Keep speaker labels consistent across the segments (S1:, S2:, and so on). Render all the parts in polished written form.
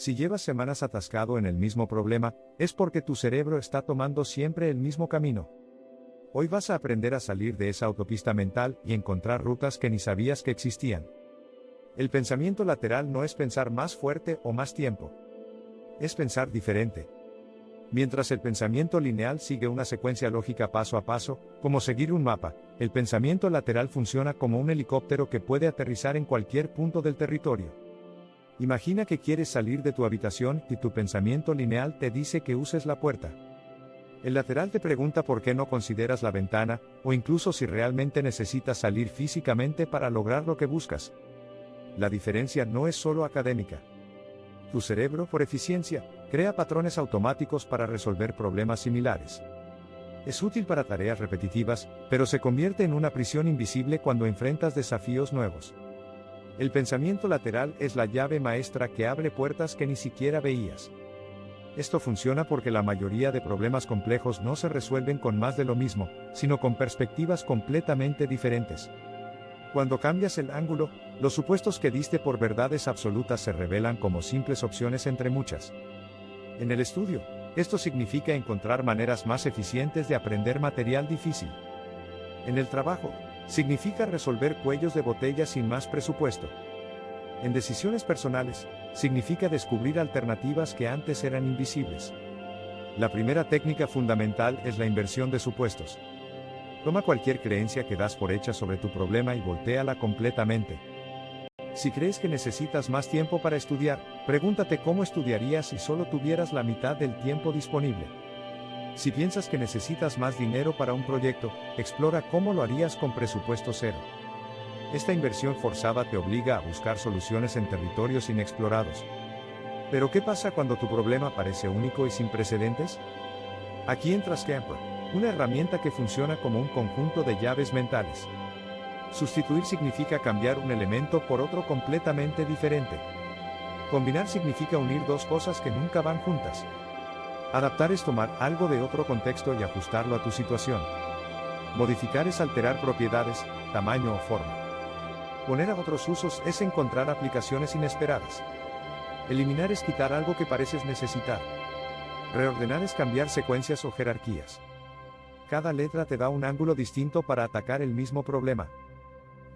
S1: Si llevas semanas atascado en el mismo problema, es porque tu cerebro está tomando siempre el mismo camino. Hoy vas a aprender a salir de esa autopista mental y encontrar rutas que ni sabías que existían. El pensamiento lateral no es pensar más fuerte o más tiempo. Es pensar diferente. Mientras el pensamiento lineal sigue una secuencia lógica paso a paso, como seguir un mapa, el pensamiento lateral funciona como un helicóptero que puede aterrizar en cualquier punto del territorio. Imagina que quieres salir de tu habitación y tu pensamiento lineal te dice que uses la puerta. El lateral te pregunta por qué no consideras la ventana, o incluso si realmente necesitas salir físicamente para lograr lo que buscas. La diferencia no es solo académica. Tu cerebro, por eficiencia, crea patrones automáticos para resolver problemas similares. Es útil para tareas repetitivas, pero se convierte en una prisión invisible cuando enfrentas desafíos nuevos. El pensamiento lateral es la llave maestra que abre puertas que ni siquiera veías. Esto funciona porque la mayoría de problemas complejos no se resuelven con más de lo mismo, sino con perspectivas completamente diferentes. Cuando cambias el ángulo, los supuestos que diste por verdades absolutas se revelan como simples opciones entre muchas. En el estudio, esto significa encontrar maneras más eficientes de aprender material difícil. En el trabajo, significa resolver cuellos de botella sin más presupuesto. En decisiones personales, significa descubrir alternativas que antes eran invisibles. La primera técnica fundamental es la inversión de supuestos. Toma cualquier creencia que das por hecha sobre tu problema y voltéala completamente. Si crees que necesitas más tiempo para estudiar, pregúntate cómo estudiarías si solo tuvieras la mitad del tiempo disponible. Si piensas que necesitas más dinero para un proyecto, explora cómo lo harías con presupuesto cero. Esta inversión forzada te obliga a buscar soluciones en territorios inexplorados. Pero ¿qué pasa cuando tu problema parece único y sin precedentes? Aquí entra Scamper, una herramienta que funciona como un conjunto de llaves mentales. Sustituir significa cambiar un elemento por otro completamente diferente. Combinar significa unir dos cosas que nunca van juntas. Adaptar es tomar algo de otro contexto y ajustarlo a tu situación. Modificar es alterar propiedades, tamaño o forma. Poner a otros usos es encontrar aplicaciones inesperadas. Eliminar es quitar algo que pareces necesitar. Reordenar es cambiar secuencias o jerarquías. Cada letra te da un ángulo distinto para atacar el mismo problema.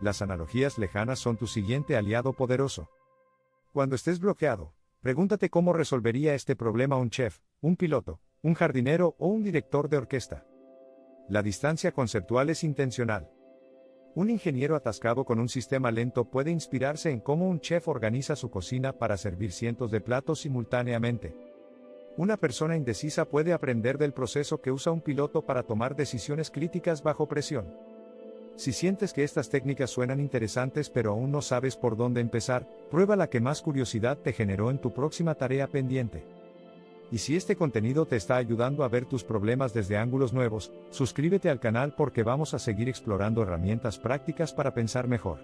S1: Las analogías lejanas son tu siguiente aliado poderoso. Cuando estés bloqueado, pregúntate cómo resolvería este problema un chef, un piloto, un jardinero o un director de orquesta. La distancia conceptual es intencional. Un ingeniero atascado con un sistema lento puede inspirarse en cómo un chef organiza su cocina para servir cientos de platos simultáneamente. Una persona indecisa puede aprender del proceso que usa un piloto para tomar decisiones críticas bajo presión. Si sientes que estas técnicas suenan interesantes pero aún no sabes por dónde empezar, prueba la que más curiosidad te generó en tu próxima tarea pendiente. Y si este contenido te está ayudando a ver tus problemas desde ángulos nuevos, suscríbete al canal porque vamos a seguir explorando herramientas prácticas para pensar mejor.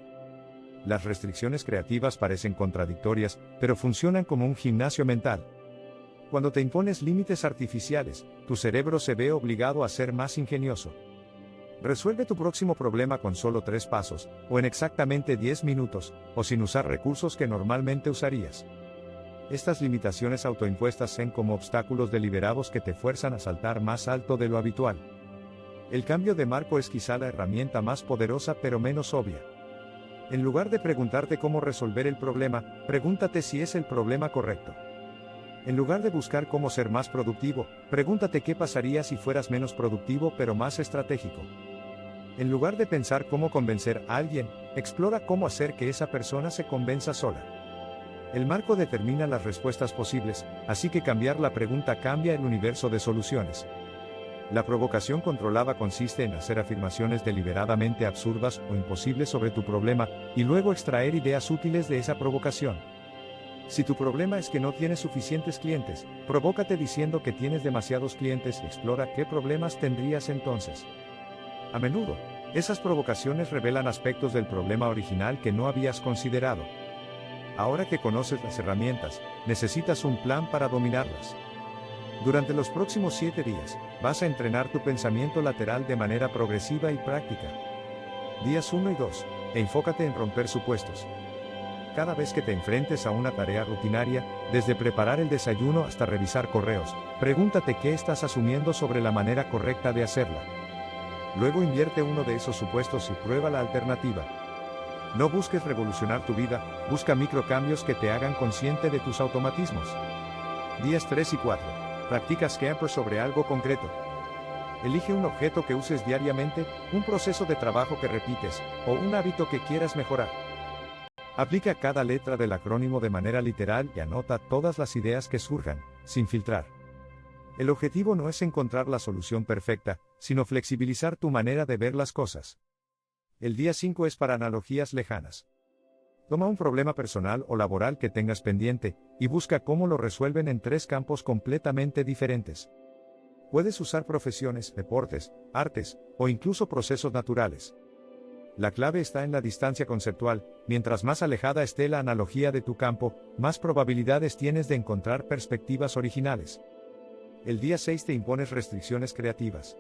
S1: Las restricciones creativas parecen contradictorias, pero funcionan como un gimnasio mental. Cuando te impones límites artificiales, tu cerebro se ve obligado a ser más ingenioso. Resuelve tu próximo problema con solo 3 pasos, o en exactamente 10 minutos, o sin usar recursos que normalmente usarías. Estas limitaciones autoimpuestas son como obstáculos deliberados que te fuerzan a saltar más alto de lo habitual. El cambio de marco es quizá la herramienta más poderosa pero menos obvia. En lugar de preguntarte cómo resolver el problema, pregúntate si es el problema correcto. En lugar de buscar cómo ser más productivo, pregúntate qué pasaría si fueras menos productivo pero más estratégico. En lugar de pensar cómo convencer a alguien, explora cómo hacer que esa persona se convenza sola. El marco determina las respuestas posibles, así que cambiar la pregunta cambia el universo de soluciones. La provocación controlada consiste en hacer afirmaciones deliberadamente absurdas o imposibles sobre tu problema, y luego extraer ideas útiles de esa provocación. Si tu problema es que no tienes suficientes clientes, provócate diciendo que tienes demasiados clientes y explora qué problemas tendrías entonces. A menudo, esas provocaciones revelan aspectos del problema original que no habías considerado. Ahora que conoces las herramientas, necesitas un plan para dominarlas. Durante los próximos 7 días, vas a entrenar tu pensamiento lateral de manera progresiva y práctica. Días 1 y 2, enfócate en romper supuestos. Cada vez que te enfrentes a una tarea rutinaria, desde preparar el desayuno hasta revisar correos, pregúntate qué estás asumiendo sobre la manera correcta de hacerla. Luego invierte uno de esos supuestos y prueba la alternativa. No busques revolucionar tu vida, busca microcambios que te hagan consciente de tus automatismos. Días 3 y 4. Practicas Scamper sobre algo concreto. Elige un objeto que uses diariamente, un proceso de trabajo que repites, o un hábito que quieras mejorar. Aplica cada letra del acrónimo de manera literal y anota todas las ideas que surjan, sin filtrar. El objetivo no es encontrar la solución perfecta, sino flexibilizar tu manera de ver las cosas. El día 5 es para analogías lejanas. Toma un problema personal o laboral que tengas pendiente, y busca cómo lo resuelven en 3 campos completamente diferentes. Puedes usar profesiones, deportes, artes, o incluso procesos naturales. La clave está en la distancia conceptual. Mientras más alejada esté la analogía de tu campo, más probabilidades tienes de encontrar perspectivas originales. El día 6 te impones restricciones creativas.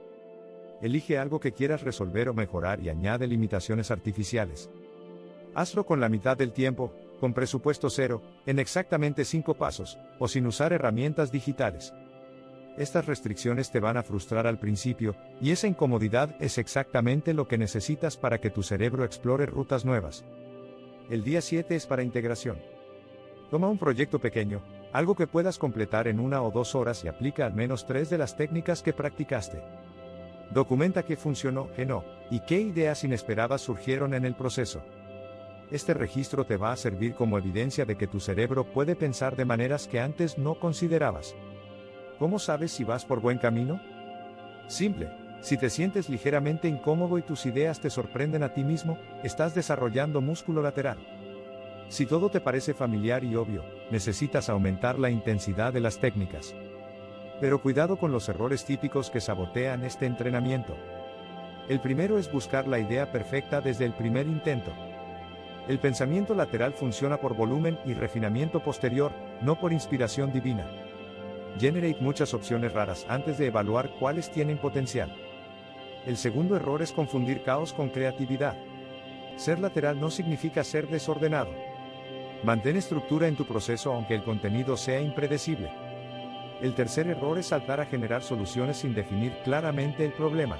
S1: Elige algo que quieras resolver o mejorar y añade limitaciones artificiales. Hazlo con la mitad del tiempo, con presupuesto cero, en exactamente 5 pasos, o sin usar herramientas digitales. Estas restricciones te van a frustrar al principio, y esa incomodidad es exactamente lo que necesitas para que tu cerebro explore rutas nuevas. El día 7 es para integración. Toma un proyecto pequeño, algo que puedas completar en 1 o 2 horas y aplica al menos 3 de las técnicas que practicaste. Documenta qué funcionó, qué no, y qué ideas inesperadas surgieron en el proceso. Este registro te va a servir como evidencia de que tu cerebro puede pensar de maneras que antes no considerabas. ¿Cómo sabes si vas por buen camino? Simple. Si te sientes ligeramente incómodo y tus ideas te sorprenden a ti mismo, estás desarrollando músculo lateral. Si todo te parece familiar y obvio, necesitas aumentar la intensidad de las técnicas. Pero cuidado con los errores típicos que sabotean este entrenamiento. El primero es buscar la idea perfecta desde el primer intento. El pensamiento lateral funciona por volumen y refinamiento posterior, no por inspiración divina. Generate muchas opciones raras antes de evaluar cuáles tienen potencial. El segundo error es confundir caos con creatividad. Ser lateral no significa ser desordenado. Mantén estructura en tu proceso aunque el contenido sea impredecible. El tercer error es saltar a generar soluciones sin definir claramente el problema.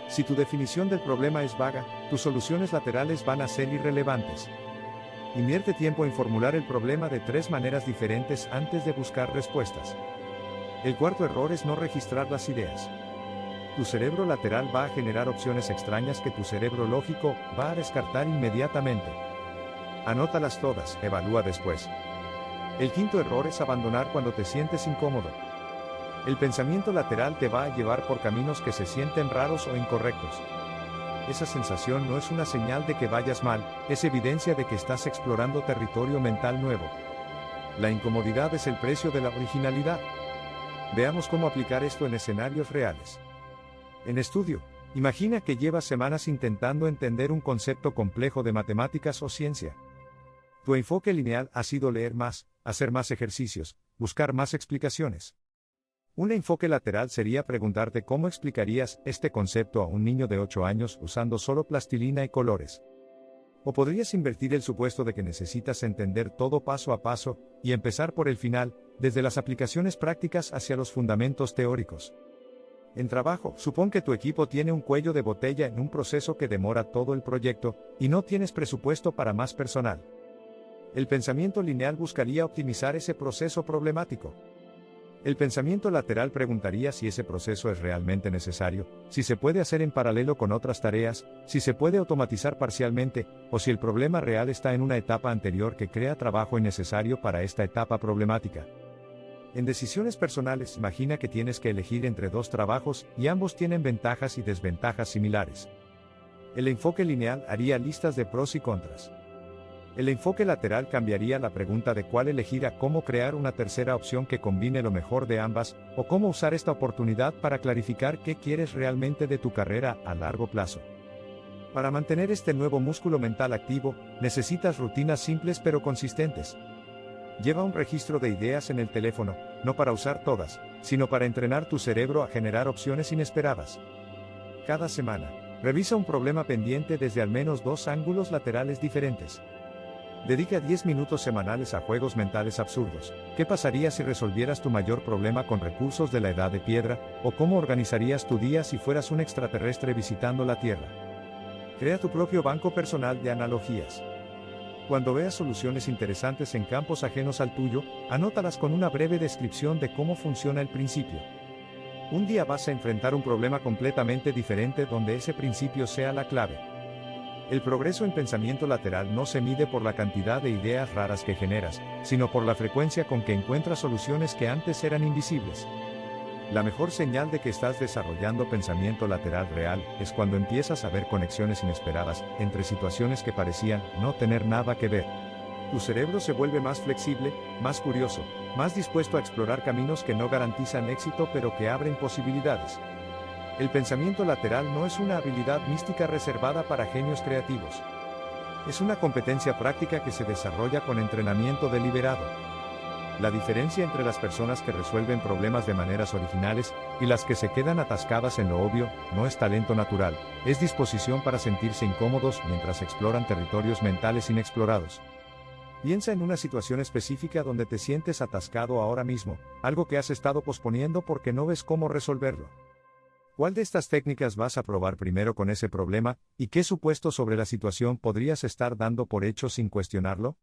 S1: Si tu definición del problema es vaga, tus soluciones laterales van a ser irrelevantes. Invierte tiempo en formular el problema de 3 maneras diferentes antes de buscar respuestas. El cuarto error es no registrar las ideas. Tu cerebro lateral va a generar opciones extrañas que tu cerebro lógico va a descartar inmediatamente. Anótalas todas, evalúa después. El quinto error es abandonar cuando te sientes incómodo. El pensamiento lateral te va a llevar por caminos que se sienten raros o incorrectos. Esa sensación no es una señal de que vayas mal, es evidencia de que estás explorando territorio mental nuevo. La incomodidad es el precio de la originalidad. Veamos cómo aplicar esto en escenarios reales. En estudio, imagina que llevas semanas intentando entender un concepto complejo de matemáticas o ciencia. Tu enfoque lineal ha sido leer más, hacer más ejercicios, buscar más explicaciones. Un enfoque lateral sería preguntarte cómo explicarías este concepto a un niño de 8 años usando solo plastilina y colores. O podrías invertir el supuesto de que necesitas entender todo paso a paso, y empezar por el final, desde las aplicaciones prácticas hacia los fundamentos teóricos. En trabajo, supón que tu equipo tiene un cuello de botella en un proceso que demora todo el proyecto, y no tienes presupuesto para más personal. El pensamiento lineal buscaría optimizar ese proceso problemático. El pensamiento lateral preguntaría si ese proceso es realmente necesario, si se puede hacer en paralelo con otras tareas, si se puede automatizar parcialmente, o si el problema real está en una etapa anterior que crea trabajo innecesario para esta etapa problemática. En decisiones personales, imagina que tienes que elegir entre 2 trabajos y ambos tienen ventajas y desventajas similares. El enfoque lineal haría listas de pros y contras. El enfoque lateral cambiaría la pregunta de cuál elegir a cómo crear una tercera opción que combine lo mejor de ambas, o cómo usar esta oportunidad para clarificar qué quieres realmente de tu carrera a largo plazo. Para mantener este nuevo músculo mental activo, necesitas rutinas simples pero consistentes. Lleva un registro de ideas en el teléfono, no para usar todas, sino para entrenar tu cerebro a generar opciones inesperadas. Cada semana, revisa un problema pendiente desde al menos 2 ángulos laterales diferentes. Dedica 10 minutos semanales a juegos mentales absurdos. ¿Qué pasaría si resolvieras tu mayor problema con recursos de la edad de piedra? ¿O cómo organizarías tu día si fueras un extraterrestre visitando la Tierra? Crea tu propio banco personal de analogías. Cuando veas soluciones interesantes en campos ajenos al tuyo, anótalas con una breve descripción de cómo funciona el principio. Un día vas a enfrentar un problema completamente diferente donde ese principio sea la clave. El progreso en pensamiento lateral no se mide por la cantidad de ideas raras que generas, sino por la frecuencia con que encuentras soluciones que antes eran invisibles. La mejor señal de que estás desarrollando pensamiento lateral real es cuando empiezas a ver conexiones inesperadas entre situaciones que parecían no tener nada que ver. Tu cerebro se vuelve más flexible, más curioso, más dispuesto a explorar caminos que no garantizan éxito pero que abren posibilidades. El pensamiento lateral no es una habilidad mística reservada para genios creativos. Es una competencia práctica que se desarrolla con entrenamiento deliberado. La diferencia entre las personas que resuelven problemas de maneras originales y las que se quedan atascadas en lo obvio, no es talento natural, es disposición para sentirse incómodos mientras exploran territorios mentales inexplorados. Piensa en una situación específica donde te sientes atascado ahora mismo, algo que has estado posponiendo porque no ves cómo resolverlo. ¿Cuál de estas técnicas vas a probar primero con ese problema, y qué supuesto sobre la situación podrías estar dando por hecho sin cuestionarlo?